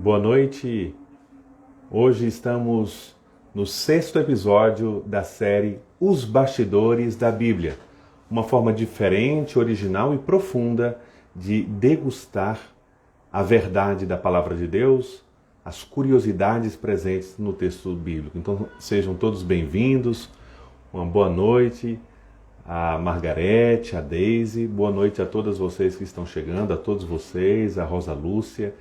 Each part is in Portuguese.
Boa noite. Hoje estamos no 6º episódio da série Os Bastidores da Bíblia. Uma forma diferente, original e profunda de degustar a verdade da Palavra de Deus, as curiosidades presentes no texto bíblico. Então sejam todos bem-vindos. Uma boa noite a Margarete, a Deise. Boa noite a todas vocês que estão chegando, a todos vocês, a Rosa Lúcia.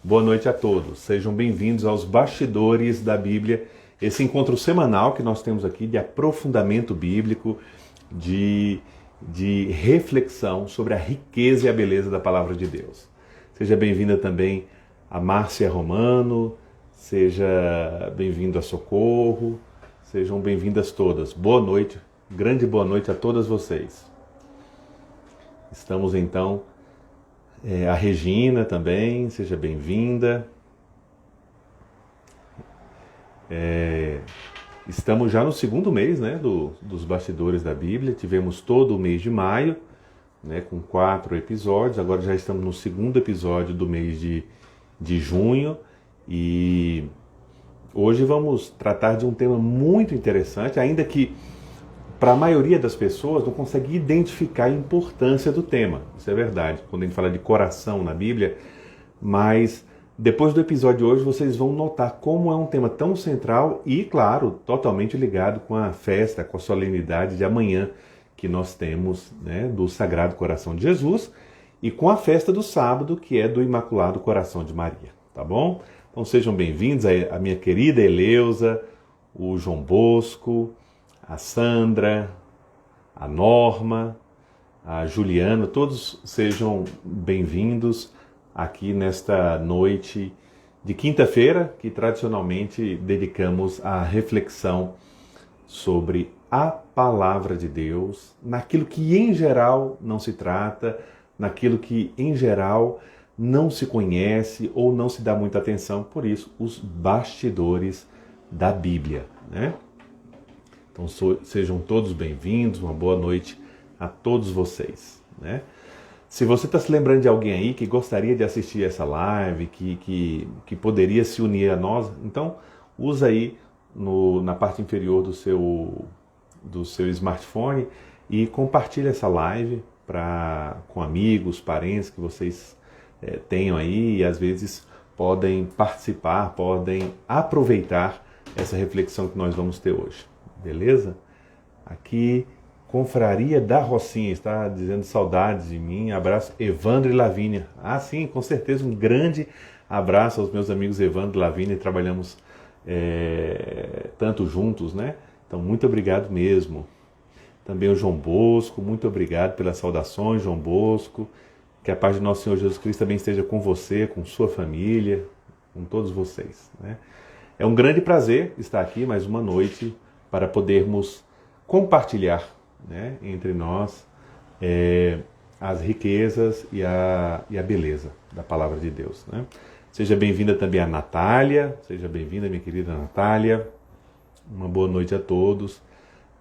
Boa noite a todos, sejam bem-vindos aos Bastidores da Bíblia, esse encontro semanal que nós temos aqui de aprofundamento bíblico, de reflexão sobre a riqueza e a beleza da Palavra de Deus. Seja bem-vinda também a Márcia Romano, seja bem-vindo a Socorro, sejam bem-vindas todas. Boa noite, grande boa noite a todas vocês. Estamos então... a Regina também, seja bem-vinda. Estamos já no 2º mês, né, dos Bastidores da Bíblia. Tivemos todo o mês de maio, né, com 4 episódios. Agora já estamos no 2º episódio do mês de junho. E hoje vamos tratar de um tema muito interessante, ainda que para a maioria das pessoas não consegue identificar a importância do tema. Isso é verdade, quando a gente fala de coração na Bíblia. Mas depois do episódio de hoje vocês vão notar como é um tema tão central e, claro, totalmente ligado com a festa, com a solenidade de amanhã que nós temos, né, do Sagrado Coração de Jesus e com a festa do sábado, que é do Imaculado Coração de Maria. Tá bom? Então sejam bem-vindos a minha querida Eleusa, o João Bosco, a Sandra, a Norma, a Juliana, todos sejam bem-vindos aqui nesta noite de quinta-feira, que tradicionalmente dedicamos à reflexão sobre a Palavra de Deus, naquilo que em geral não se trata, naquilo que em geral não se conhece ou não se dá muita atenção, por isso os bastidores da Bíblia, né? Então sejam todos bem-vindos, uma boa noite a todos vocês, né? Se você está se lembrando de alguém aí que gostaria de assistir essa live, que poderia se unir a nós, então usa aí na parte inferior do seu smartphone e compartilha essa live com amigos, parentes que vocês tenham aí e às vezes podem participar, podem aproveitar essa reflexão que nós vamos ter hoje. Beleza? Aqui, Confraria da Rocinha, está dizendo saudades de mim. Abraço, Evandro e Lavínia. Ah, sim, com certeza, um grande abraço aos meus amigos Evandro e Lavínia. Trabalhamos tanto juntos, né? Então, muito obrigado mesmo. Também o João Bosco, muito obrigado pelas saudações, João Bosco. Que a paz de nosso Senhor Jesus Cristo também esteja com você, com sua família, com todos vocês, né? É um grande prazer estar aqui mais uma noite para podermos compartilhar, né, entre nós as riquezas e a beleza da Palavra de Deus, né? Seja bem-vinda também a Natália, seja bem-vinda minha querida Natália, uma boa noite a todos.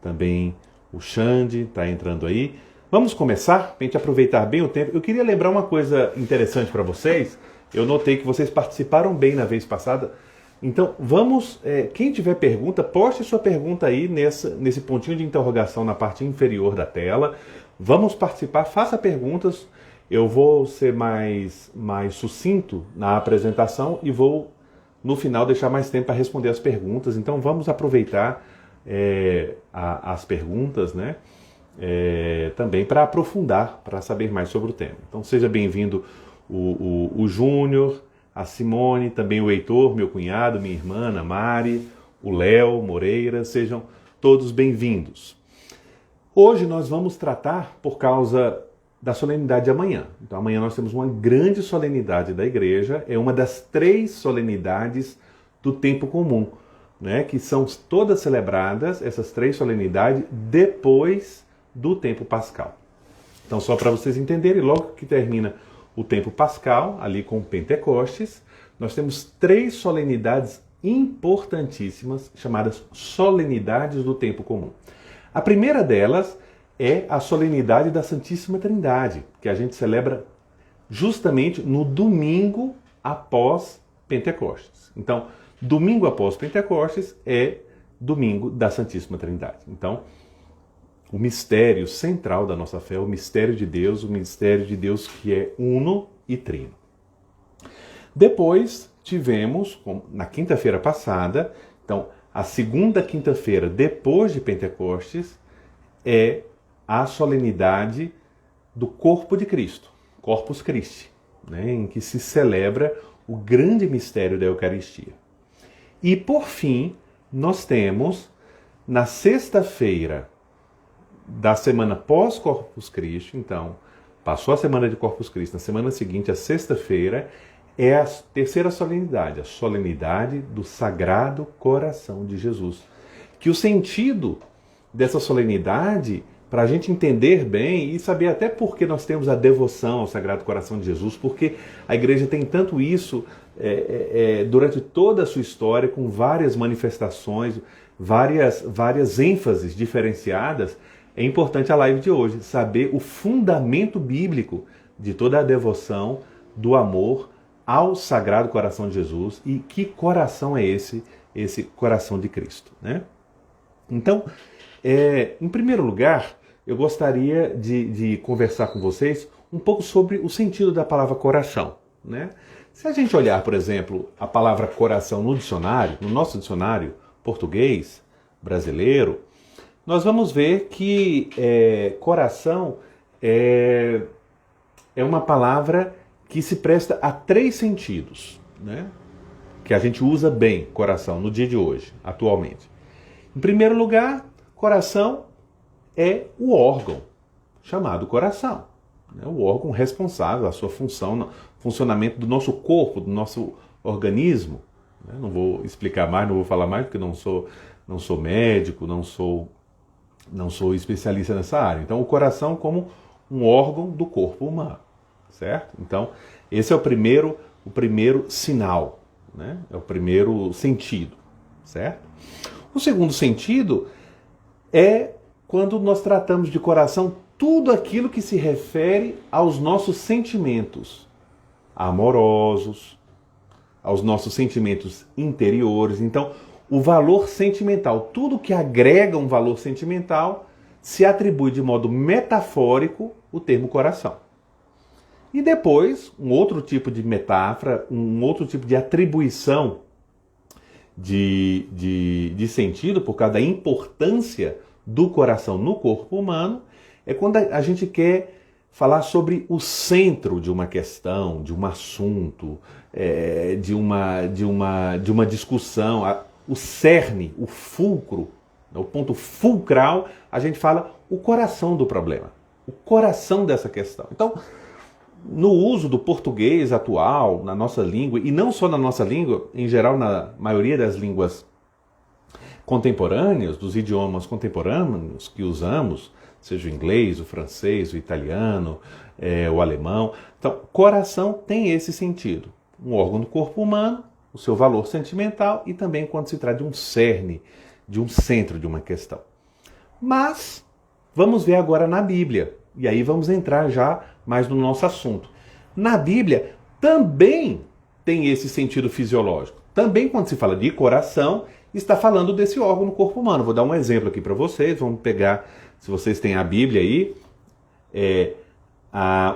Também o Xande está entrando aí. Vamos começar, para a gente aproveitar bem o tempo. Eu queria lembrar uma coisa interessante para vocês. Eu notei que vocês participaram bem na vez passada. Então, vamos, quem tiver pergunta, poste sua pergunta aí nesse pontinho de interrogação na parte inferior da tela. Vamos participar, faça perguntas. Eu vou ser mais sucinto na apresentação e vou, no final, deixar mais tempo para responder as perguntas. Então, vamos aproveitar as perguntas, né? Também para aprofundar, para saber mais sobre o tema. Então, seja bem-vindo o Júnior, a Simone, também o Heitor, meu cunhado, minha irmã, a Mari, o Léo Moreira, sejam todos bem-vindos. Hoje nós vamos tratar, por causa da solenidade de amanhã. Então amanhã nós temos uma grande solenidade da igreja, é uma das 3 solenidades do tempo comum, né, que são todas celebradas, essas 3 solenidades, depois do tempo pascal. Então só para vocês entenderem, logo que termina o tempo pascal, ali com Pentecostes, nós temos 3 solenidades importantíssimas, chamadas solenidades do tempo comum. A primeira delas é a solenidade da Santíssima Trindade, que a gente celebra justamente no domingo após Pentecostes. Então, domingo após Pentecostes é domingo da Santíssima Trindade. Então, o mistério central da nossa fé é o mistério de Deus, o mistério de Deus que é uno e trino. Depois tivemos, na quinta-feira passada, então, a segunda quinta-feira depois de Pentecostes é a solenidade do corpo de Cristo, Corpus Christi, né, em que se celebra o grande mistério da Eucaristia. E, por fim, nós temos, na sexta-feira da semana pós-Corpus Christi, então, passou a semana de Corpus Christi, na semana seguinte, a sexta-feira, é a terceira solenidade, a solenidade do Sagrado Coração de Jesus. Que o sentido dessa solenidade, para a gente entender bem e saber até por que nós temos a devoção ao Sagrado Coração de Jesus, porque a igreja tem tanto isso durante toda a sua história, com várias manifestações, várias ênfases diferenciadas, é importante a live de hoje, saber o fundamento bíblico de toda a devoção, do amor ao Sagrado Coração de Jesus e que coração é esse coração de Cristo, né? Então, em primeiro lugar, eu gostaria de conversar com vocês um pouco sobre o sentido da palavra coração, né? Se a gente olhar, por exemplo, a palavra coração no dicionário, no nosso dicionário português, brasileiro, nós vamos ver que coração é uma palavra que se presta a três sentidos, né? Que a gente usa bem, coração, no dia de hoje, atualmente. Em primeiro lugar, coração é o órgão chamado coração, né? O órgão responsável, a sua função, funcionamento do nosso corpo, do nosso organismo, né? Não vou explicar mais, não vou falar mais, porque não sou médico, não sou especialista nessa área. Então, o coração como um órgão do corpo humano, certo? Então, esse é o primeiro sinal, né? É o primeiro sentido, certo? O segundo sentido é quando nós tratamos de coração tudo aquilo que se refere aos nossos sentimentos amorosos, aos nossos sentimentos interiores. Então, o valor sentimental, tudo que agrega um valor sentimental, se atribui de modo metafórico o termo coração. E depois, um outro tipo de metáfora, um outro tipo de atribuição de sentido, por causa da importância do coração no corpo humano, é quando a gente quer falar sobre o centro de uma questão, de um assunto, de uma discussão, o cerne, o fulcro, o ponto fulcral, a gente fala o coração do problema, o coração dessa questão. Então, no uso do português atual, na nossa língua, e não só na nossa língua, em geral na maioria das línguas contemporâneas, dos idiomas contemporâneos que usamos, seja o inglês, o francês, o italiano, o alemão. Então, coração tem esse sentido. Um órgão do corpo humano, o seu valor sentimental e também quando se trata de um cerne, de um centro de uma questão. Mas, vamos ver agora na Bíblia. E aí vamos entrar já mais no nosso assunto. Na Bíblia também tem esse sentido fisiológico. Também quando se fala de coração, está falando desse órgão no corpo humano. Vou dar um exemplo aqui para vocês. Vamos pegar, se vocês têm a Bíblia aí,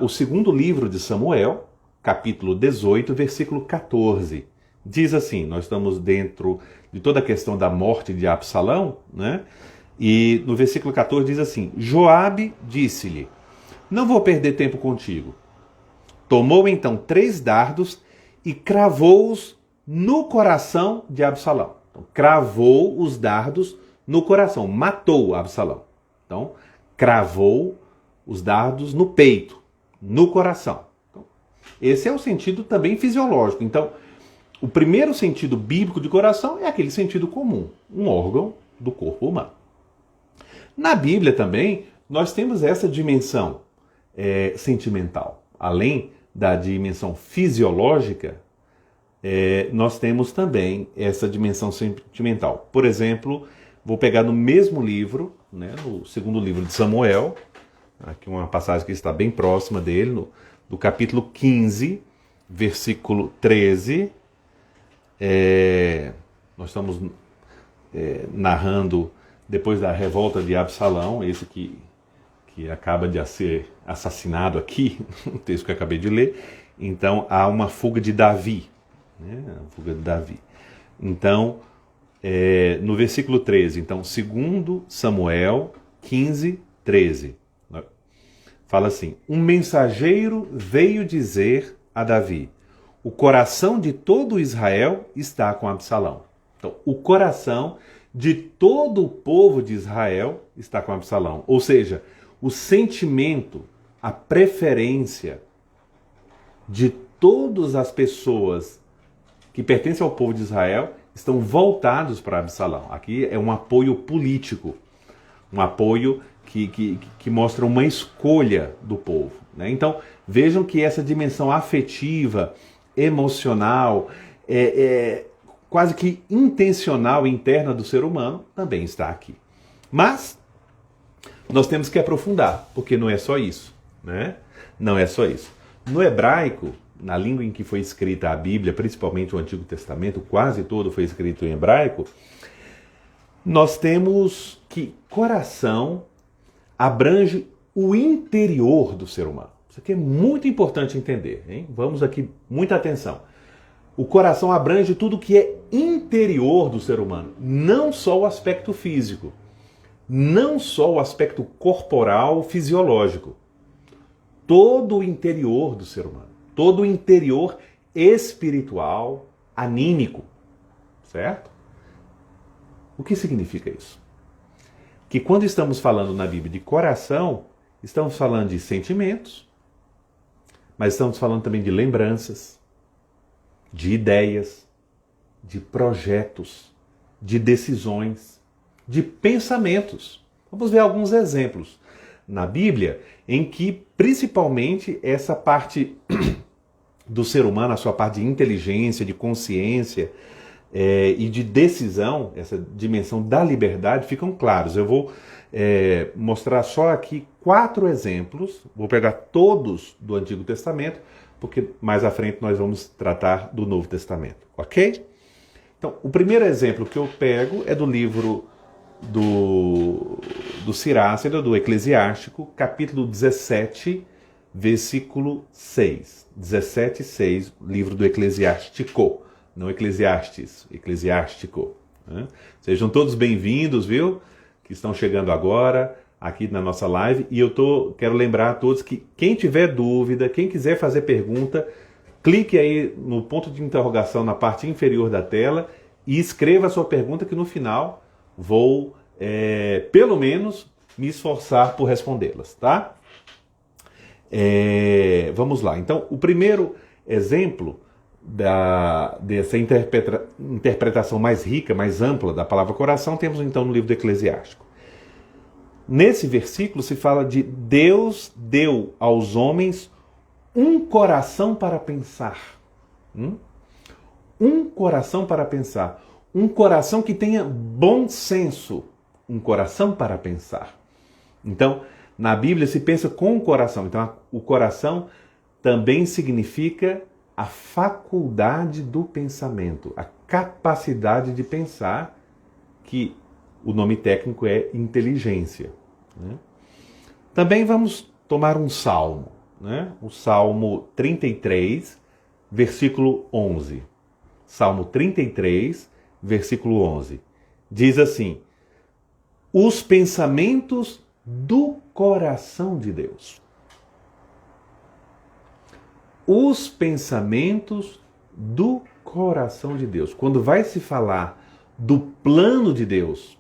o segundo livro de Samuel, capítulo 18, versículo 14. Diz assim, nós estamos dentro de toda a questão da morte de Absalão, né? E no versículo 14 diz assim: Joabe disse-lhe: não vou perder tempo contigo. Tomou então 3 dardos e cravou-os no coração de Absalão. Então, cravou os dardos no coração, matou Absalão. Então, cravou os dardos no peito, no coração. Então, esse é o sentido também fisiológico. Então, o primeiro sentido bíblico de coração é aquele sentido comum, um órgão do corpo humano. Na Bíblia também, nós temos essa dimensão sentimental. Além da dimensão fisiológica, nós temos também essa dimensão sentimental. Por exemplo, vou pegar no mesmo livro, né, no segundo livro de Samuel, aqui uma passagem que está bem próxima dele, do capítulo 15, versículo 13, Nós estamos narrando depois da revolta de Absalão, esse que acaba de ser assassinado aqui, o texto que eu acabei de ler. Então há uma fuga de Davi, né? A fuga de Davi. Então, no versículo 13, então, 2 Samuel 15, 13, fala assim: um mensageiro veio dizer a Davi: o coração de todo Israel está com Absalão. Então, o coração de todo o povo de Israel está com Absalão. Ou seja, o sentimento, a preferência de todas as pessoas que pertencem ao povo de Israel estão voltados para Absalão. Aqui é um apoio político, um apoio que mostra uma escolha do povo, né? Então, vejam que essa dimensão afetiva, emocional, quase que intencional, interna do ser humano, também está aqui. Mas nós temos que aprofundar, porque não é só isso, né? Não é só isso. No hebraico, na língua em que foi escrita a Bíblia, principalmente o Antigo Testamento, quase todo foi escrito em hebraico, nós temos que coração abrange o interior do ser humano. Isso aqui é muito importante entender, hein? Vamos aqui, muita atenção. O coração abrange tudo que é interior do ser humano, não só o aspecto físico, não só o aspecto corporal, fisiológico. Todo o interior do ser humano, todo o interior espiritual, anímico, certo? O que significa isso? Que quando estamos falando na Bíblia de coração, estamos falando de sentimentos, mas estamos falando também de lembranças, de ideias, de projetos, de decisões, de pensamentos. Vamos ver alguns exemplos na Bíblia em que, principalmente, essa parte do ser humano, a sua parte de inteligência, de consciência e de decisão, essa dimensão da liberdade, ficam claros. Eu vou mostrar só aqui 4 exemplos, vou pegar todos do Antigo Testamento, porque mais à frente nós vamos tratar do Novo Testamento, ok? Então, o primeiro exemplo que eu pego é do livro do Siracida, do Eclesiástico, capítulo 17, versículo 6. 17:6, livro do Eclesiástico, não Eclesiastes, Eclesiástico, né? Sejam todos bem-vindos, viu? Que estão chegando agora aqui na nossa live. E quero lembrar a todos que quem tiver dúvida, quem quiser fazer pergunta, clique aí no ponto de interrogação na parte inferior da tela e escreva a sua pergunta, que no final vou, pelo menos, me esforçar por respondê-las, tá? Vamos lá. Então, o primeiro exemplo dessa interpretação mais rica, mais ampla da palavra coração, temos então no livro do Eclesiástico. Nesse versículo se fala de Deus deu aos homens um coração para pensar. Um coração para pensar. Um coração que tenha bom senso. Um coração para pensar. Então, na Bíblia se pensa com o coração. Então, o coração também significa a faculdade do pensamento, a capacidade de pensar, que o nome técnico é inteligência, né? Também vamos tomar um salmo, né? O Salmo 33, versículo 11. Salmo 33, versículo 11. Diz assim: os pensamentos do coração de Deus. Os pensamentos do coração de Deus. Quando vai se falar do plano de Deus,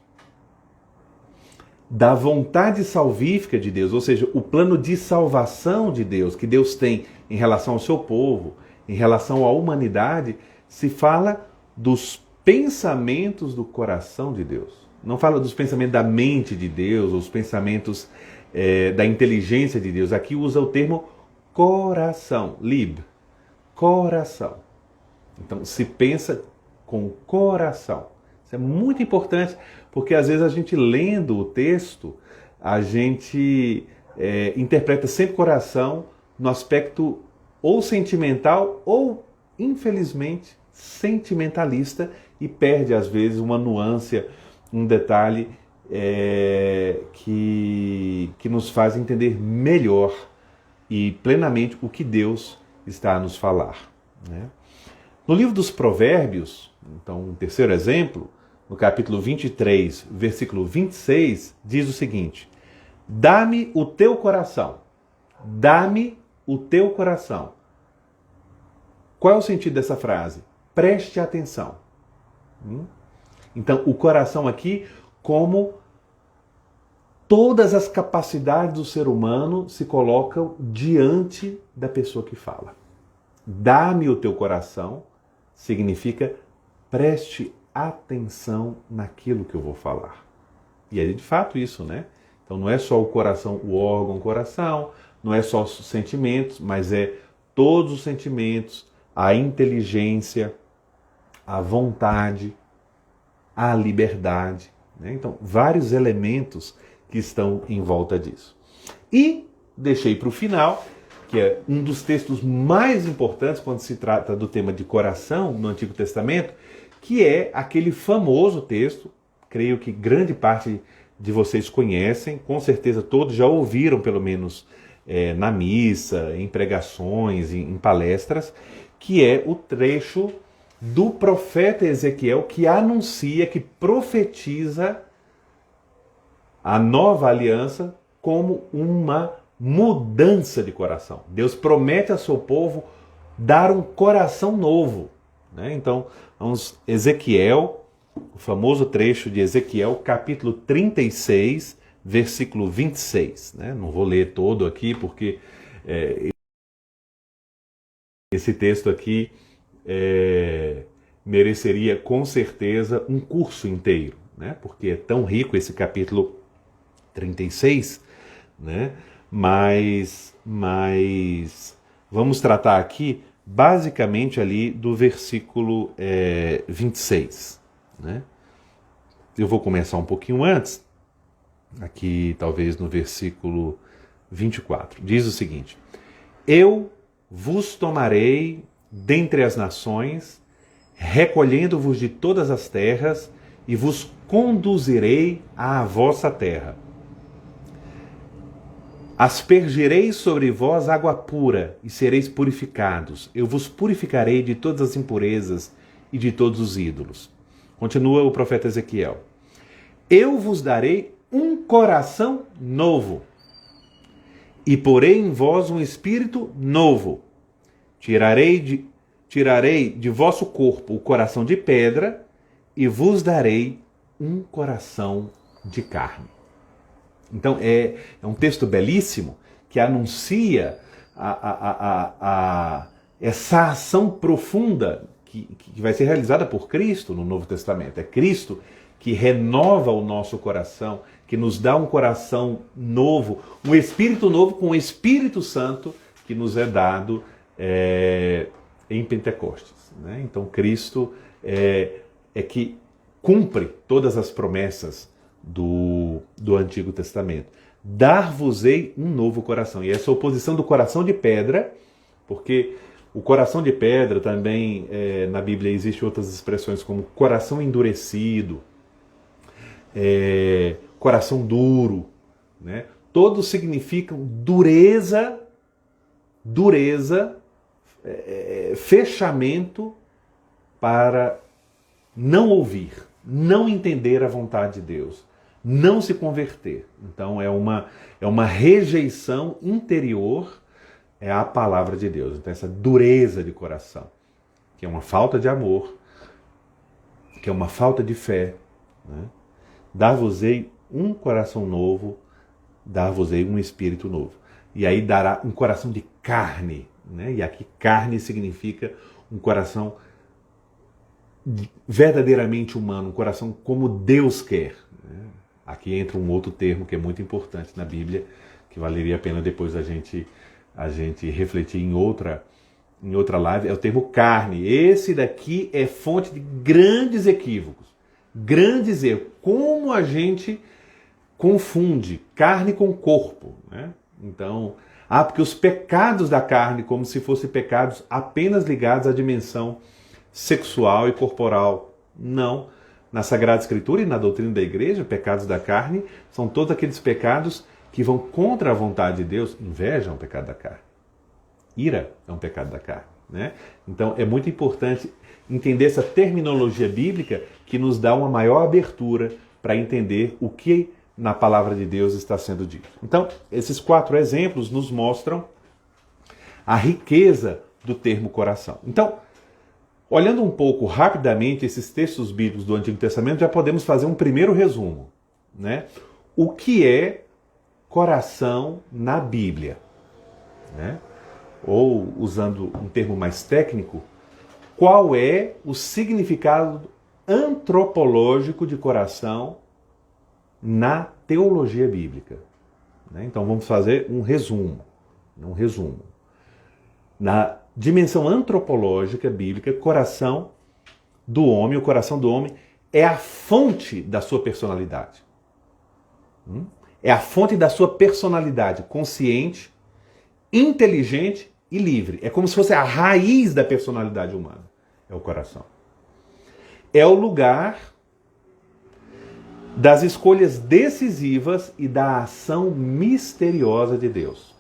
da vontade salvífica de Deus, ou seja, o plano de salvação de Deus, que Deus tem em relação ao seu povo, em relação à humanidade, se fala dos pensamentos do coração de Deus. Não fala dos pensamentos da mente de Deus, os pensamentos da inteligência de Deus. Aqui usa o termo coração, lib, coração. Então, se pensa com coração. Isso é muito importante, porque às vezes a gente lendo o texto, a gente interpreta sempre coração no aspecto ou sentimental ou, infelizmente, sentimentalista e perde, às vezes, uma nuance, um detalhe que nos faz entender melhor e plenamente o que Deus está a nos falar, né? No livro dos Provérbios, então, um terceiro exemplo, no capítulo 23, versículo 26, diz o seguinte: dá-me o teu coração. Dá-me o teu coração. Qual é o sentido dessa frase? Preste atenção. Então, o coração aqui, como todas as capacidades do ser humano se colocam diante da pessoa que fala. Dá-me o teu coração significa preste atenção naquilo que eu vou falar. E é de fato isso, né? Então não é só o coração, o órgão coração, não é só os sentimentos, mas é todos os sentimentos, a inteligência, a vontade, a liberdade, né? Então, vários elementos que estão em volta disso. E deixei para o final, que é um dos textos mais importantes quando se trata do tema de coração no Antigo Testamento, que é aquele famoso texto, creio que grande parte de vocês conhecem, com certeza todos já ouviram, pelo menos na missa, em pregações, em palestras, que é o trecho do profeta Ezequiel que anuncia, que profetiza a nova aliança como uma mudança de coração. Deus promete a seu povo dar um coração novo, né? Então, vamos Ezequiel, o famoso trecho de Ezequiel, capítulo 36, versículo 26. Né? Não vou ler todo aqui, porque esse texto aqui mereceria com certeza um curso inteiro, né? Porque é tão rico esse capítulo 36, né? Mas vamos tratar aqui basicamente ali do versículo 26, né? Eu vou começar um pouquinho antes, aqui talvez no versículo 24. Diz o seguinte: eu vos tomarei dentre as nações, recolhendo-vos de todas as terras, e vos conduzirei à vossa terra. Aspergirei sobre vós água pura, e sereis purificados. Eu vos purificarei de todas as impurezas e de todos os ídolos. Continua o profeta Ezequiel. Eu vos darei um coração novo, e porei em vós um espírito novo. Tirarei de vosso corpo o coração de pedra, e vos darei um coração de carne. Então é um texto belíssimo que anuncia essa ação profunda que vai ser realizada por Cristo no Novo Testamento. É Cristo que renova o nosso coração, que nos dá um coração novo, um espírito novo com o Espírito Santo que nos é dado em Pentecostes, né? Então Cristo é que cumpre todas as promessas do Antigo Testamento. Dar-vos-ei um novo coração. E essa oposição do coração de pedra, porque o coração de pedra também, na Bíblia existem outras expressões como coração endurecido, coração duro, né? Todos significam dureza, fechamento para não ouvir, não entender a vontade de Deus, não se converter. Então é uma rejeição interior à palavra de Deus. Então essa dureza de coração, que é uma falta de amor, que é uma falta de fé, né? Dar-vos-ei um coração novo, dar-vos-ei um espírito novo. E aí dará um coração de carne, né? E aqui carne significa um coração verdadeiramente humano, um coração como Deus quer, né? Aqui entra um outro termo que é muito importante na Bíblia, que valeria a pena depois a gente refletir em outra live, é o termo carne. Esse daqui é fonte de grandes equívocos, grandes erros. Como a gente confunde carne com corpo, né? Então, porque os pecados da carne, como se fossem pecados apenas ligados à dimensão sexual e corporal. Não. Na Sagrada Escritura e na doutrina da igreja, pecados da carne são todos aqueles pecados que vão contra a vontade de Deus. Inveja é um pecado da carne. Ira é um pecado da carne. Né? Então é muito importante entender essa terminologia bíblica que nos dá uma maior abertura para entender o que na palavra de Deus está sendo dito. Então, esses 4 exemplos nos mostram a riqueza do termo coração. Então, olhando um pouco rapidamente esses textos bíblicos do Antigo Testamento, já podemos fazer um primeiro resumo. Né? O que é coração na Bíblia? Né? Ou, usando um termo mais técnico, qual é o significado antropológico de coração na teologia bíblica? Né? Então vamos fazer um resumo. Na dimensão antropológica bíblica, o coração do homem é a fonte da sua personalidade. É a fonte da sua personalidade consciente, inteligente e livre. É como se fosse a raiz da personalidade humana. É o coração. É o lugar das escolhas decisivas e da ação misteriosa de Deus.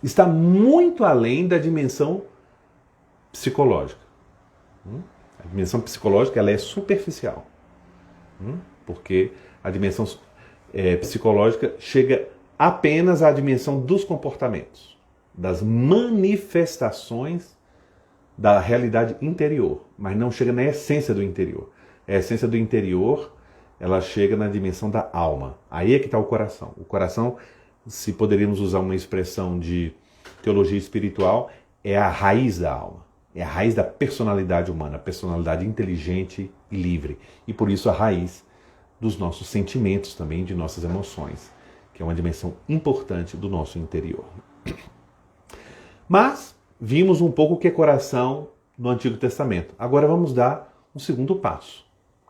Está muito além da dimensão psicológica. A dimensão psicológica ela é superficial. Porque a dimensão psicológica chega apenas à dimensão dos comportamentos, das manifestações da realidade interior, mas não chega na essência do interior. A essência do interior, ela chega na dimensão da alma. Aí é que está o coração. O coração, se poderíamos usar uma expressão de teologia espiritual, é a raiz da alma. É a raiz da personalidade humana, a personalidade inteligente e livre. E por isso a raiz dos nossos sentimentos também, de nossas emoções, que é uma dimensão importante do nosso interior. Mas vimos um pouco o que é coração no Antigo Testamento. Agora vamos dar um segundo passo,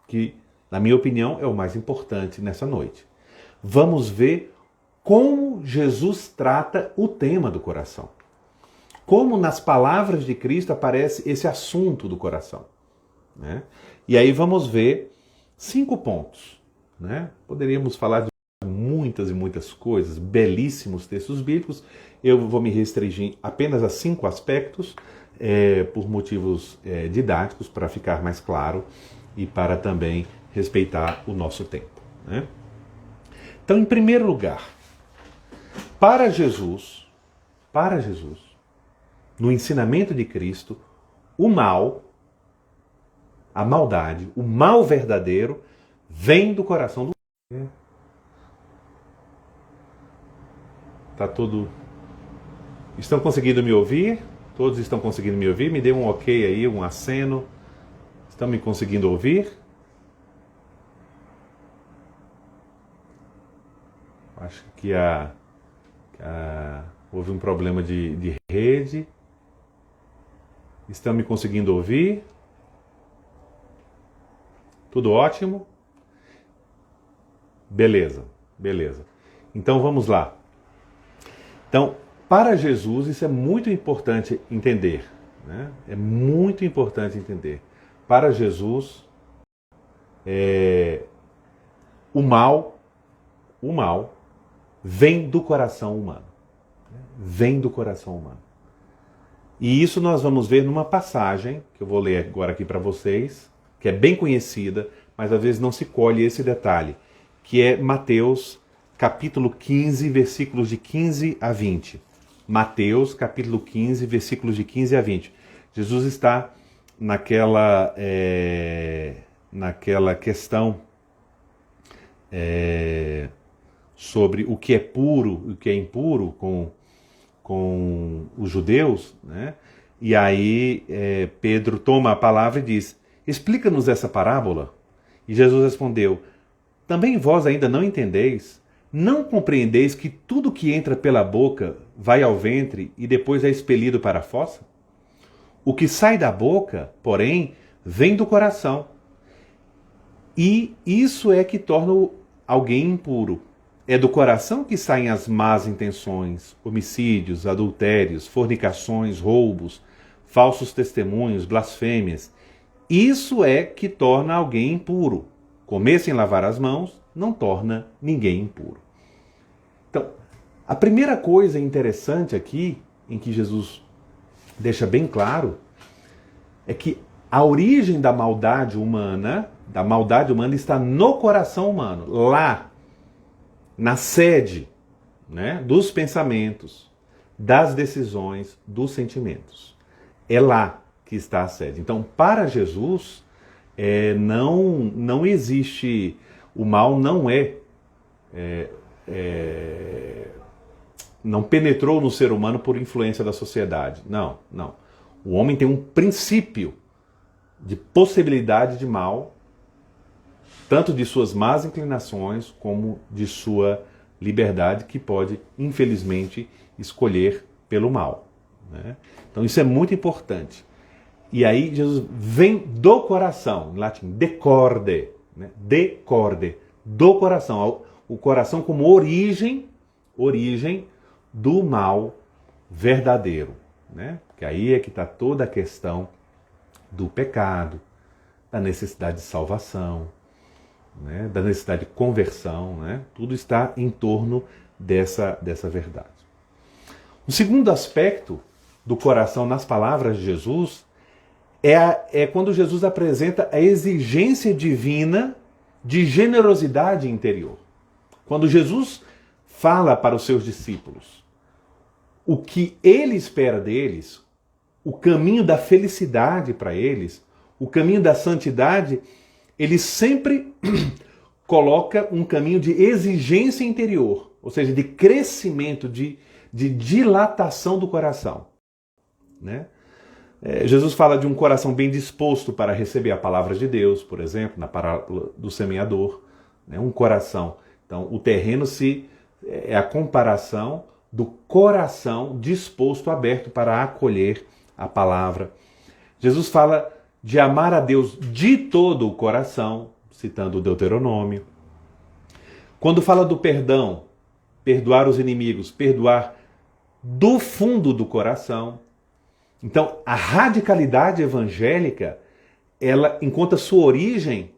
que, na minha opinião, é o mais importante nessa noite. Vamos ver como Jesus trata o tema do coração. Como nas palavras de Cristo aparece esse assunto do coração. Né? E aí vamos ver 5 pontos. Né? Poderíamos falar de muitas e muitas coisas, belíssimos textos bíblicos. Eu vou me restringir apenas a 5 aspectos, por motivos didáticos, para ficar mais claro e para também respeitar o nosso tempo. Né? Então, em primeiro lugar, para Jesus, no ensinamento de Cristo, o mal, a maldade, o mal verdadeiro, vem do coração do homem. Tá tudo... Estão conseguindo me ouvir? Todos estão conseguindo me ouvir? Me dê um ok aí, um aceno. Estão me conseguindo ouvir? Acho que houve um problema de rede. Estão me conseguindo ouvir? Tudo ótimo? Beleza. Então vamos lá. Então, para Jesus, isso é muito importante entender. Né? É muito importante entender. Para Jesus, o mal vem do coração humano. Vem do coração humano. E isso nós vamos ver numa passagem, que eu vou ler agora aqui para vocês, que é bem conhecida, mas às vezes não se colhe esse detalhe, que é Mateus capítulo 15, versículos de 15 a 20. Mateus capítulo 15, versículos de 15 a 20. Jesus está naquela questão sobre o que é puro e o que é impuro com os judeus, né? E aí Pedro toma a palavra e diz: explica-nos essa parábola. E Jesus respondeu: também vós ainda não entendeis? Não compreendeis que tudo que entra pela boca vai ao ventre e depois é expelido para a fossa? O que sai da boca, porém, vem do coração. E isso é que torna alguém impuro. É do coração que saem as más intenções, homicídios, adultérios, fornicações, roubos, falsos testemunhos, blasfêmias. Isso é que torna alguém impuro. Comer sem lavar as mãos não torna ninguém impuro. Então, a primeira coisa interessante aqui, em que Jesus deixa bem claro, é que a origem da maldade humana está no coração humano, lá, na sede, né, dos pensamentos, das decisões, dos sentimentos. É lá que está a sede. Então, para Jesus, não existe, o mal não penetrou no ser humano por influência da sociedade. Não. O homem tem um princípio de possibilidade de mal, tanto de suas más inclinações como de sua liberdade, que pode, infelizmente, escolher pelo mal, né? Então isso é muito importante. E aí Jesus vem do coração, em latim, de corde, né? De corde, do coração. O coração como origem do mal verdadeiro, né? Que aí é que está toda a questão do pecado, da necessidade de salvação, né? Da necessidade de conversão, né? Tudo está em torno dessa verdade. O segundo aspecto do coração nas palavras de Jesus é quando Jesus apresenta a exigência divina de generosidade interior. Quando Jesus fala para os seus discípulos o que ele espera deles, o caminho da felicidade para eles, o caminho da santidade, ele sempre coloca um caminho de exigência interior, ou seja, de crescimento, de dilatação do coração, né? Jesus fala de um coração bem disposto para receber a palavra de Deus, por exemplo, na parábola do semeador, né? Um coração. Então, o terreno é a comparação do coração disposto, aberto para acolher a palavra. Jesus fala de amar a Deus de todo o coração, citando o Deuteronômio. Quando fala do perdão, perdoar os inimigos, perdoar do fundo do coração. Então, a radicalidade evangélica, ela encontra sua origem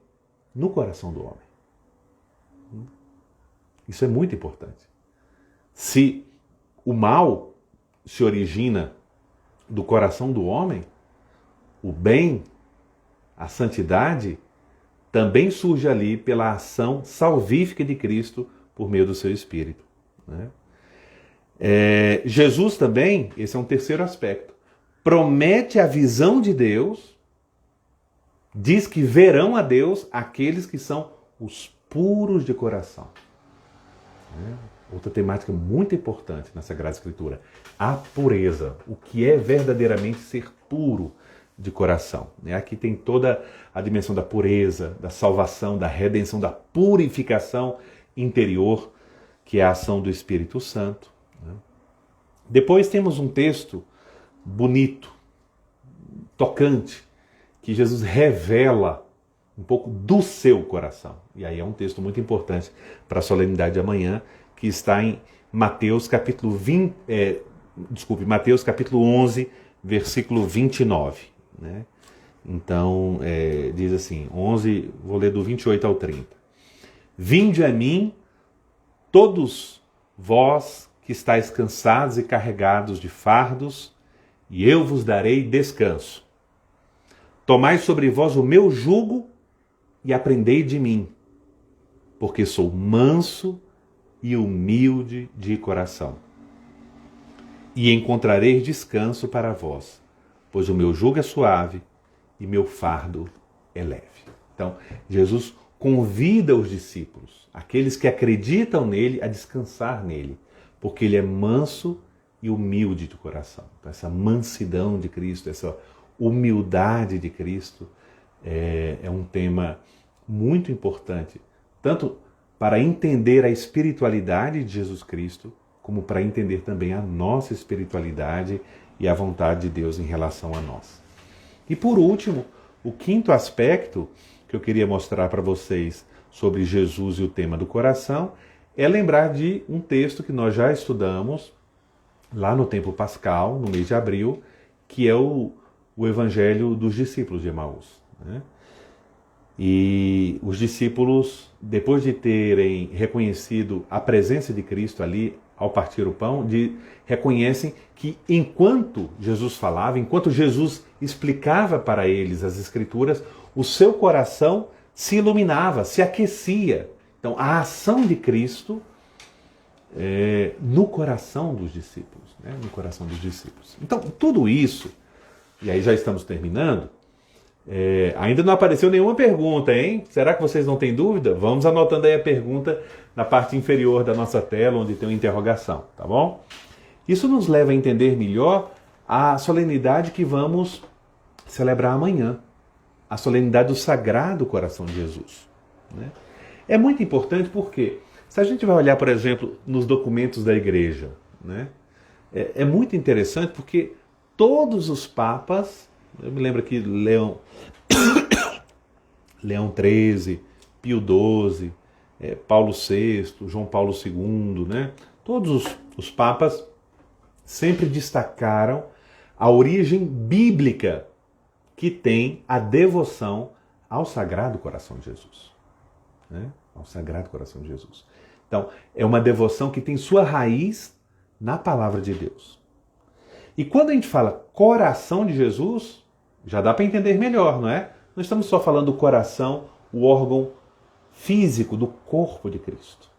no coração do homem. Isso é muito importante. Se o mal se origina do coração do homem, o bem, a santidade, também surge ali pela ação salvífica de Cristo por meio do seu Espírito, né? Jesus também, esse é um terceiro aspecto, promete a visão de Deus, diz que verão a Deus aqueles que são os puros de coração. Outra temática muito importante na Sagrada Escritura, a pureza, o que é verdadeiramente ser puro de coração. Aqui tem toda a dimensão da pureza, da salvação, da redenção, da purificação interior, que é a ação do Espírito Santo. Depois temos um texto bonito, tocante, que Jesus revela um pouco do seu coração. E aí é um texto muito importante para a solenidade de amanhã, que está em Mateus capítulo 11, versículo 29. Né? Então, diz assim, 11, vou ler do 28 ao 30. Vinde a mim, todos vós que estáis cansados e carregados de fardos, e eu vos darei descanso. Tomai sobre vós o meu jugo e aprendei de mim, porque sou manso e humilde de coração. E encontrareis descanso para vós, pois o meu jugo é suave e meu fardo é leve. Então, Jesus convida os discípulos, aqueles que acreditam nele, a descansar nele, porque ele é manso e humilde de coração. Então, essa mansidão de Cristo, essa humildade de Cristo é um tema muito importante, tanto para entender a espiritualidade de Jesus Cristo, como para entender também a nossa espiritualidade e a vontade de Deus em relação a nós. E por último, o quinto aspecto que eu queria mostrar para vocês sobre Jesus e o tema do coração é lembrar de um texto que nós já estudamos lá no tempo pascal, no mês de abril, que é o o evangelho dos discípulos de Emaús, né? E os discípulos, depois de terem reconhecido a presença de Cristo ali ao partir o pão, reconhecem que enquanto Jesus falava, enquanto Jesus explicava para eles as Escrituras, o seu coração se iluminava, se aquecia. Então, a ação de Cristo no coração dos discípulos, né? No coração dos discípulos. Então, tudo isso, e aí já estamos terminando, ainda não apareceu nenhuma pergunta, hein? Será que vocês não têm dúvida? Vamos anotando aí a pergunta na parte inferior da nossa tela, onde tem uma interrogação, tá bom? Isso nos leva a entender melhor a solenidade que vamos celebrar amanhã, a solenidade do Sagrado Coração de Jesus, né? É muito importante porque, se a gente vai olhar, por exemplo, nos documentos da igreja, né? É muito interessante porque todos os papas, eu me lembro aqui, Leão XIII, Pio XII, Paulo VI, João Paulo II, né? Todos os papas sempre destacaram a origem bíblica que tem a devoção ao Sagrado Coração de Jesus, né? Ao Sagrado Coração de Jesus. Então, é uma devoção que tem sua raiz na palavra de Deus. E quando a gente fala coração de Jesus, já dá para entender melhor, não é? Não estamos só falando do coração, o órgão físico do corpo de Cristo.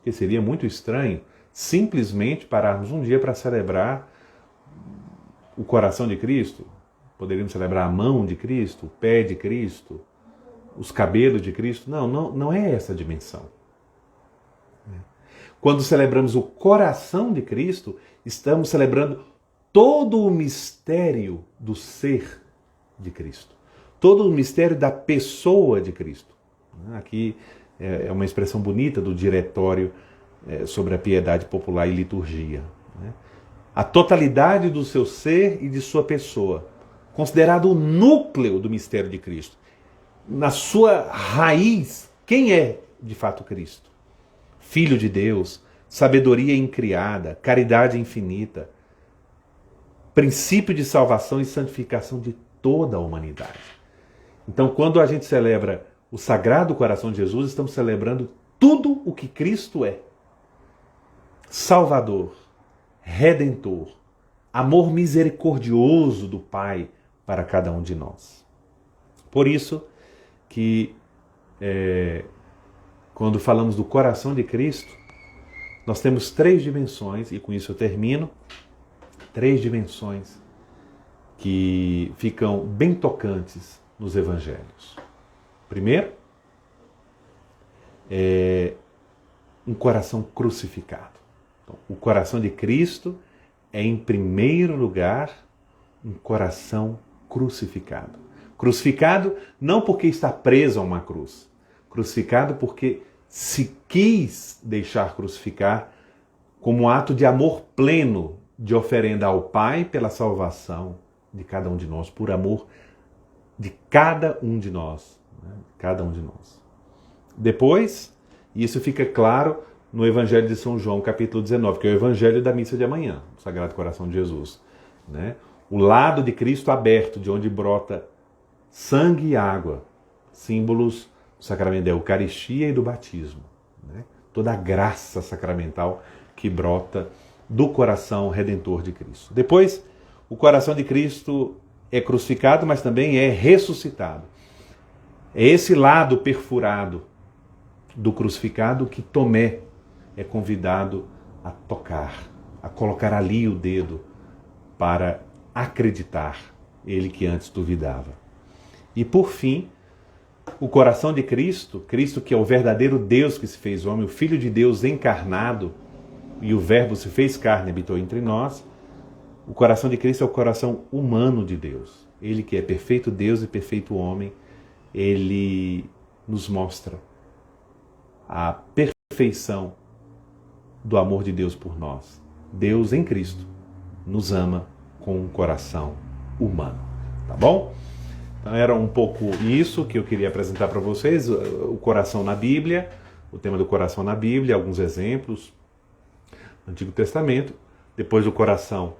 Que seria muito estranho simplesmente pararmos um dia para celebrar o coração de Cristo. Poderíamos celebrar a mão de Cristo, o pé de Cristo, os cabelos de Cristo. Não é essa a dimensão. Quando celebramos o coração de Cristo, estamos celebrando todo o mistério do ser de Cristo. Todo o mistério da pessoa de Cristo. Aqui é uma expressão bonita do diretório sobre a piedade popular e liturgia. A totalidade do seu ser e de sua pessoa, considerado o núcleo do mistério de Cristo. Na sua raiz, quem é de fato Cristo? Filho de Deus, sabedoria incriada, caridade infinita, princípio de salvação e santificação de toda a humanidade. Então, quando a gente celebra o Sagrado Coração de Jesus, estamos celebrando tudo o que Cristo é. Salvador, Redentor, amor misericordioso do Pai para cada um de nós. Por isso que quando falamos do coração de Cristo, nós temos 3 dimensões, e com isso eu termino, 3 dimensões que ficam bem tocantes nos evangelhos. Primeiro, um coração crucificado. Então, o coração de Cristo é, em primeiro lugar, um coração crucificado. Crucificado não porque está preso a uma cruz. Crucificado porque se quis deixar crucificar como ato de amor pleno, de oferenda ao Pai pela salvação de cada um de nós, por amor de cada um de nós. Né? Cada um de nós. Depois, isso fica claro no Evangelho de São João, capítulo 19, que é o Evangelho da missa de amanhã, o Sagrado Coração de Jesus. Né? O lado de Cristo aberto, de onde brota sangue e água, símbolos do sacramento da Eucaristia e do batismo. Né? Toda a graça sacramental que brota do coração redentor de Cristo. Depois, o coração de Cristo é crucificado, mas também é ressuscitado. É esse lado perfurado do crucificado que Tomé é convidado a tocar, a colocar ali o dedo para acreditar, ele que antes duvidava. E por fim, o coração de Cristo, Cristo que é o verdadeiro Deus que se fez homem, o Filho de Deus encarnado, e o Verbo se fez carne e habitou entre nós. O coração de Cristo é o coração humano de Deus. Ele que é perfeito Deus e perfeito homem, ele nos mostra a perfeição do amor de Deus por nós. Deus em Cristo nos ama com um coração humano. Tá bom? Então era um pouco isso que eu queria apresentar para vocês, o coração na Bíblia, o tema do coração na Bíblia, alguns exemplos no Antigo Testamento. Depois do coração,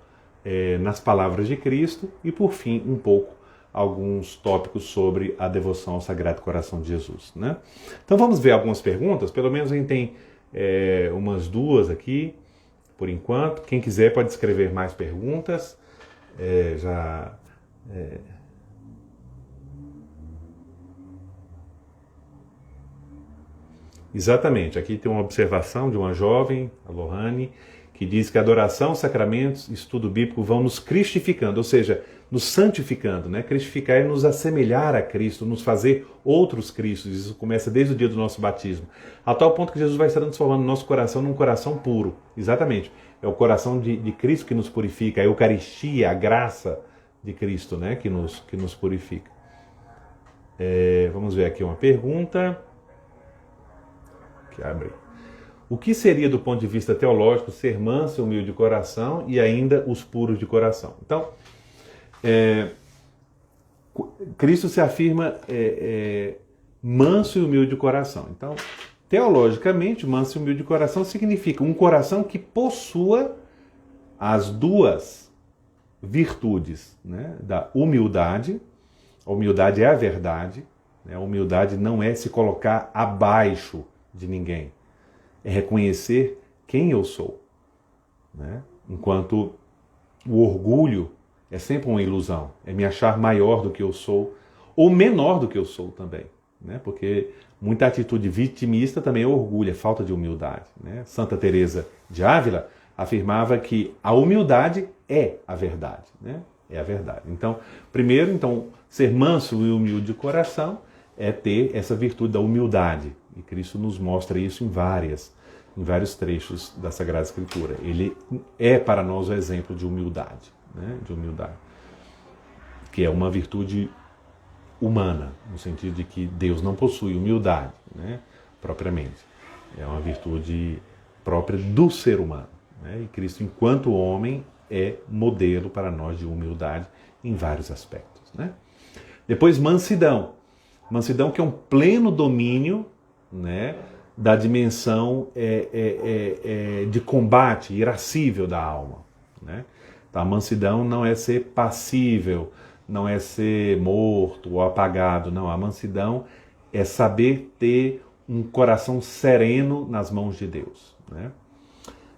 nas palavras de Cristo e, por fim, um pouco alguns tópicos sobre a devoção ao Sagrado Coração de Jesus, né? Então vamos ver algumas perguntas, pelo menos a gente tem umas duas aqui, por enquanto. Quem quiser pode escrever mais perguntas. Exatamente, aqui tem uma observação de uma jovem, a Lohane, que diz que adoração, sacramentos, estudo bíblico vão nos cristificando, ou seja, nos santificando, né? Cristificar é nos assemelhar a Cristo, nos fazer outros Cristos. Isso começa desde o dia do nosso batismo, a tal ponto que Jesus vai estar transformando o nosso coração num coração puro. Exatamente, é o coração de Cristo que nos purifica, a Eucaristia, a graça de Cristo, né? que nos purifica. Vamos ver aqui uma pergunta. Que abre. O que seria, do ponto de vista teológico, ser manso e humilde de coração e ainda os puros de coração? Então, Cristo se afirma manso e humilde de coração. Então, teologicamente, manso e humilde de coração significa um coração que possua as duas virtudes, né, da humildade. A humildade é a verdade, né? A humildade não é se colocar abaixo de ninguém, é reconhecer quem eu sou, né? Enquanto o orgulho é sempre uma ilusão, é me achar maior do que eu sou ou menor do que eu sou também, né? Porque muita atitude vitimista também é orgulho, é falta de humildade, né? Santa Teresa de Ávila afirmava que a humildade é a verdade, né? É a verdade. Então, primeiro, ser manso e humilde de coração é ter essa virtude da humildade. E Cristo nos mostra isso em vários trechos da Sagrada Escritura. Ele é para nós o exemplo de humildade, né? De humildade, que é uma virtude humana, no sentido de que Deus não possui humildade, né? Propriamente. É uma virtude própria do ser humano, né? E Cristo, enquanto homem, é modelo para nós de humildade em vários aspectos, né? Depois, mansidão. Mansidão, que é um pleno domínio, né, da dimensão de combate irascível da alma, né? Então, a mansidão não é ser passível, não é ser morto ou apagado, não. A mansidão é saber ter um coração sereno nas mãos de Deus, né?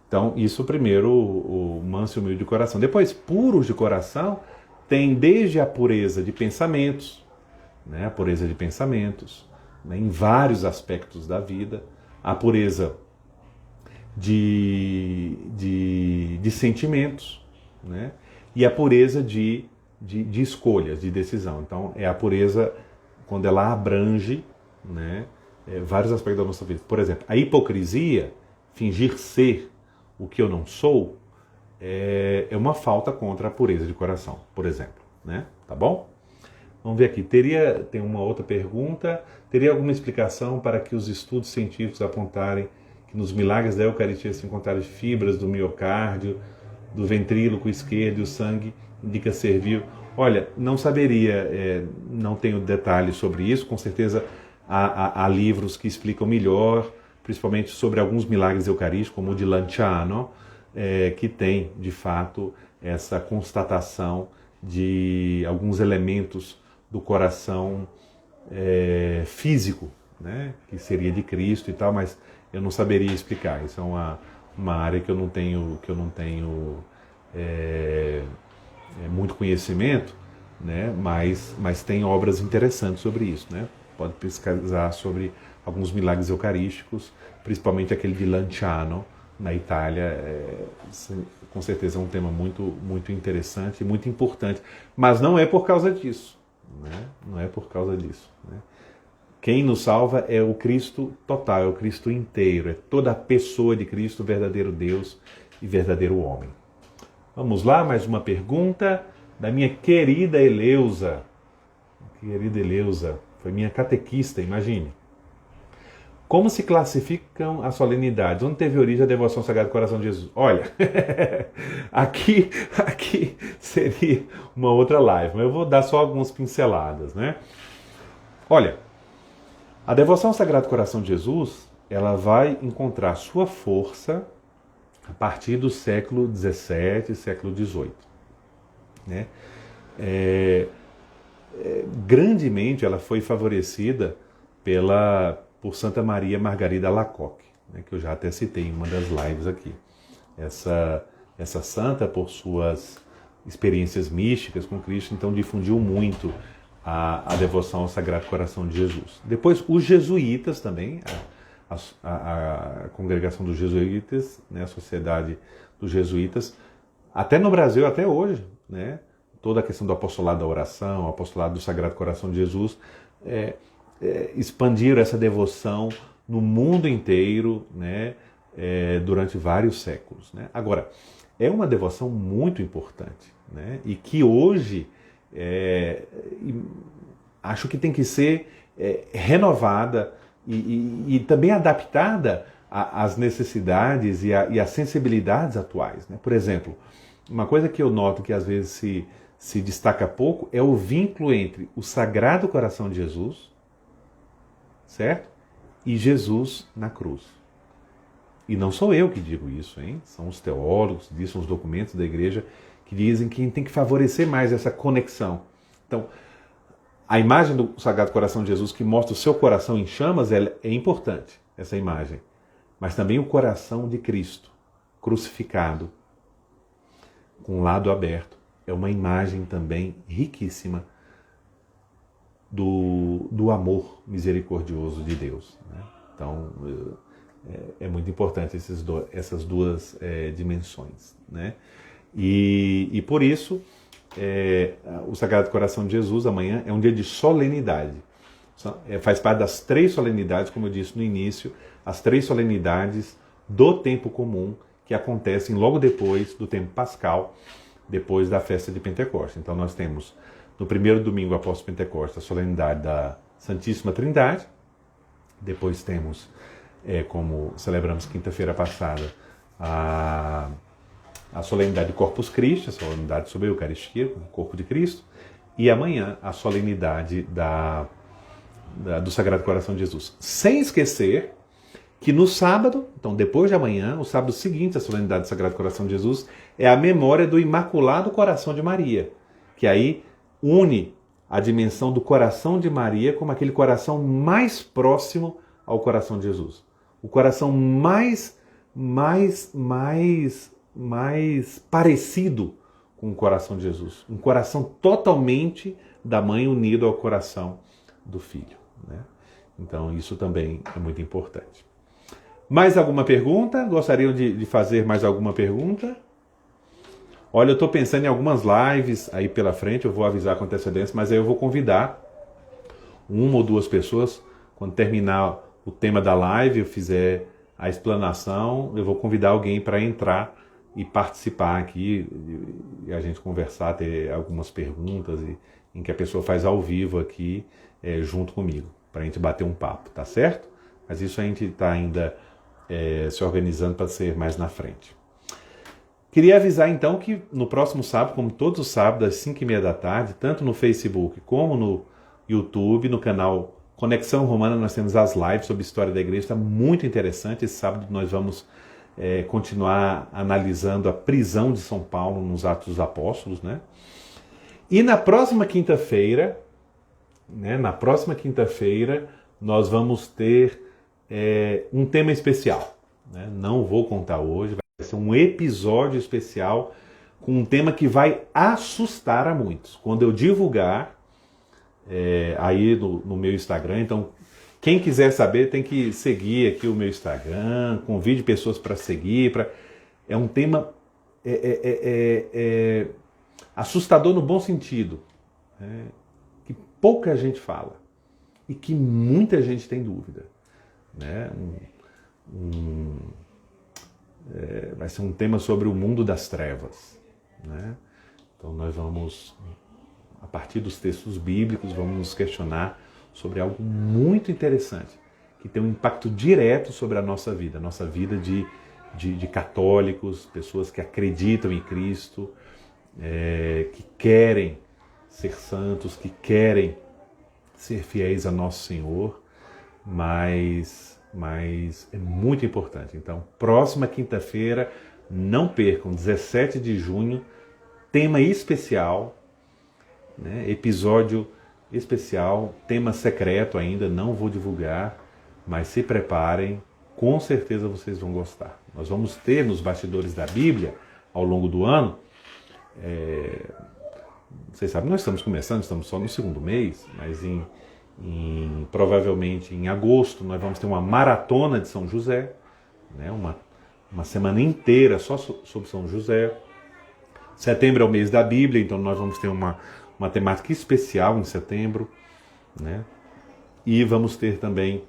Então, isso primeiro, o manso e humilde de coração. Depois, puros de coração, tem desde a pureza de pensamentos, né? A pureza de pensamentos, né, em vários aspectos da vida, a pureza de sentimentos, né, e a pureza de escolhas, de decisão. Então, é a pureza quando ela abrange, né, vários aspectos da nossa vida. Por exemplo, a hipocrisia, fingir ser o que eu não sou, é uma falta contra a pureza de coração, por exemplo, né? Tá bom? Vamos ver aqui. Tem uma outra pergunta. Teria alguma explicação para que os estudos científicos apontarem que nos milagres da Eucaristia se encontraram fibras do miocárdio, do ventríloco esquerdo e o sangue indica ser vivo? Olha, não saberia, não tenho detalhes sobre isso. Com certeza há livros que explicam melhor, principalmente sobre alguns milagres eucarísticos, como o de Lanciano, que tem, de fato, essa constatação de alguns elementos do coração físico, né, que seria de Cristo e tal, mas eu não saberia explicar. Isso é uma área que eu não tenho muito conhecimento, né, mas tem obras interessantes sobre isso, né? Pode pesquisar sobre alguns milagres eucarísticos, principalmente aquele de Lanciano, na Itália. Com certeza é um tema muito, muito interessante e muito importante, mas não é por causa disso, né? Não é por causa disso, né? Quem nos salva é o Cristo total, é o Cristo inteiro, é toda a pessoa de Cristo, verdadeiro Deus e verdadeiro homem. Vamos lá, mais uma pergunta da minha querida Eleusa. Querida Eleusa, foi minha catequista, imagine. Como se classificam as solenidades? Onde teve origem a devoção ao Sagrado Coração de Jesus? Olha, aqui seria uma outra live, mas eu vou dar só algumas pinceladas, né? Olha, a devoção ao Sagrado Coração de Jesus, ela vai encontrar sua força a partir do século XVII, século XVIII, né? Grandemente ela foi favorecida por Santa Maria Margarida Alacoque, né, que eu já até citei em uma das lives aqui. Essa santa, por suas experiências místicas com Cristo, então difundiu muito a devoção ao Sagrado Coração de Jesus. Depois, os jesuítas também, a congregação dos jesuítas, né, a sociedade dos jesuítas, até no Brasil, até hoje, né, toda a questão do apostolado da oração, o apostolado do Sagrado Coração de Jesus, expandiram essa devoção no mundo inteiro, né, durante vários séculos, né? Agora, é uma devoção muito importante, né, e que hoje acho que tem que ser renovada e também adaptada às necessidades e às sensibilidades atuais, né? Por exemplo, uma coisa que eu noto que às vezes se destaca pouco é o vínculo entre o Sagrado Coração de Jesus, certo? E Jesus na cruz. E não sou eu que digo isso, hein? São os teólogos, são os documentos da igreja que dizem que tem que favorecer mais essa conexão. Então, a imagem do Sagrado Coração de Jesus que mostra o seu coração em chamas é importante, essa imagem. Mas também o coração de Cristo, crucificado, com o lado aberto, é uma imagem também riquíssima do amor misericordioso de Deus, né? Então, é muito importante essas duas dimensões, né? E por isso, o Sagrado Coração de Jesus, amanhã, é um dia de solenidade. Faz parte das 3 solenidades, como eu disse no início, as 3 solenidades do tempo comum, que acontecem logo depois do tempo pascal, depois da festa de Pentecostes. Então nós temos, no primeiro domingo após Pentecostes, a solenidade da Santíssima Trindade. Depois temos, como celebramos quinta-feira passada, a solenidade de Corpus Christi, a solenidade sobre a Eucaristia, o corpo de Cristo. E amanhã a solenidade do Sagrado Coração de Jesus. Sem esquecer que no sábado, então depois de amanhã, o sábado seguinte à solenidade do Sagrado Coração de Jesus, é a memória do Imaculado Coração de Maria, que aí une a dimensão do coração de Maria como aquele coração mais próximo ao coração de Jesus. O coração mais parecido com o coração de Jesus. Um coração totalmente da mãe unido ao coração do filho, né? Então isso também é muito importante. Mais alguma pergunta? Gostariam de fazer mais alguma pergunta? Olha, eu estou pensando em algumas lives aí pela frente, eu vou avisar com antecedência, mas aí eu vou convidar uma ou 2 pessoas, quando terminar o tema da live, eu fizer a explanação, eu vou convidar alguém para entrar e participar aqui, e a gente conversar, ter algumas perguntas, em que a pessoa faz ao vivo aqui, junto comigo, para a gente bater um papo, tá certo? Mas isso a gente está ainda se organizando para ser mais na frente. Queria avisar então que no próximo sábado, como todos os sábados, às 5h30 da tarde, tanto no Facebook como no YouTube, no canal Conexão Romana, nós temos as lives sobre história da igreja, está muito interessante. Esse sábado nós vamos continuar analisando a prisão de São Paulo nos Atos dos Apóstolos, né? E na próxima quinta-feira, nós vamos ter um tema especial, né? Não vou contar hoje, vai ser um episódio especial com um tema que vai assustar a muitos. Quando eu divulgar aí no meu Instagram, então quem quiser saber tem que seguir aqui o meu Instagram, convide pessoas para seguir. É um tema assustador no bom sentido, que pouca gente fala e que muita gente tem dúvida, né? Vai ser um tema sobre o mundo das trevas, né? Então nós vamos, a partir dos textos bíblicos, vamos nos questionar sobre algo muito interessante, que tem um impacto direto sobre a nossa vida de católicos, pessoas que acreditam em Cristo, que querem ser santos, que querem ser fiéis a Nosso Senhor, mas é muito importante. Então, próxima quinta-feira, não percam, 17 de junho, tema especial, né? Episódio especial, tema secreto ainda, não vou divulgar, mas se preparem, com certeza vocês vão gostar. Nós vamos ter nos bastidores da Bíblia, ao longo do ano, vocês sabem, nós estamos começando, estamos só no segundo mês, mas provavelmente em agosto nós vamos ter uma maratona de São José, né? Uma semana inteira só sobre São José. Setembro é o mês da Bíblia, então nós vamos ter uma temática especial em setembro, né? E vamos ter também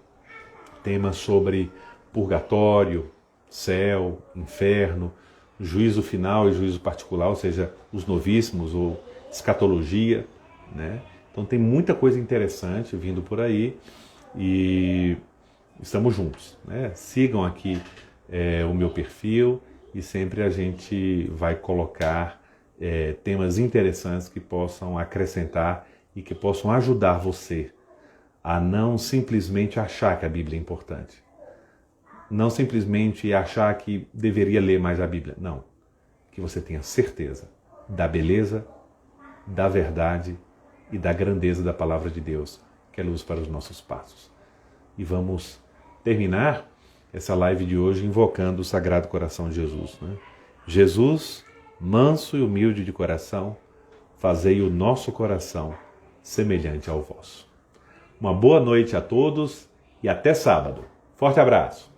temas sobre purgatório, céu, inferno, juízo final e juízo particular, ou seja, os novíssimos ou escatologia, né? Então tem muita coisa interessante vindo por aí e estamos juntos, né? Sigam aqui o meu perfil e sempre a gente vai colocar temas interessantes que possam acrescentar e que possam ajudar você a não simplesmente achar que a Bíblia é importante. Não simplesmente achar que deveria ler mais a Bíblia. Não. Que você tenha certeza da beleza, da verdade e da grandeza da palavra de Deus, que é luz para os nossos passos. E vamos terminar essa live de hoje invocando o Sagrado Coração de Jesus, né? Jesus, manso e humilde de coração, fazei o nosso coração semelhante ao vosso. Uma boa noite a todos e até sábado. Forte abraço!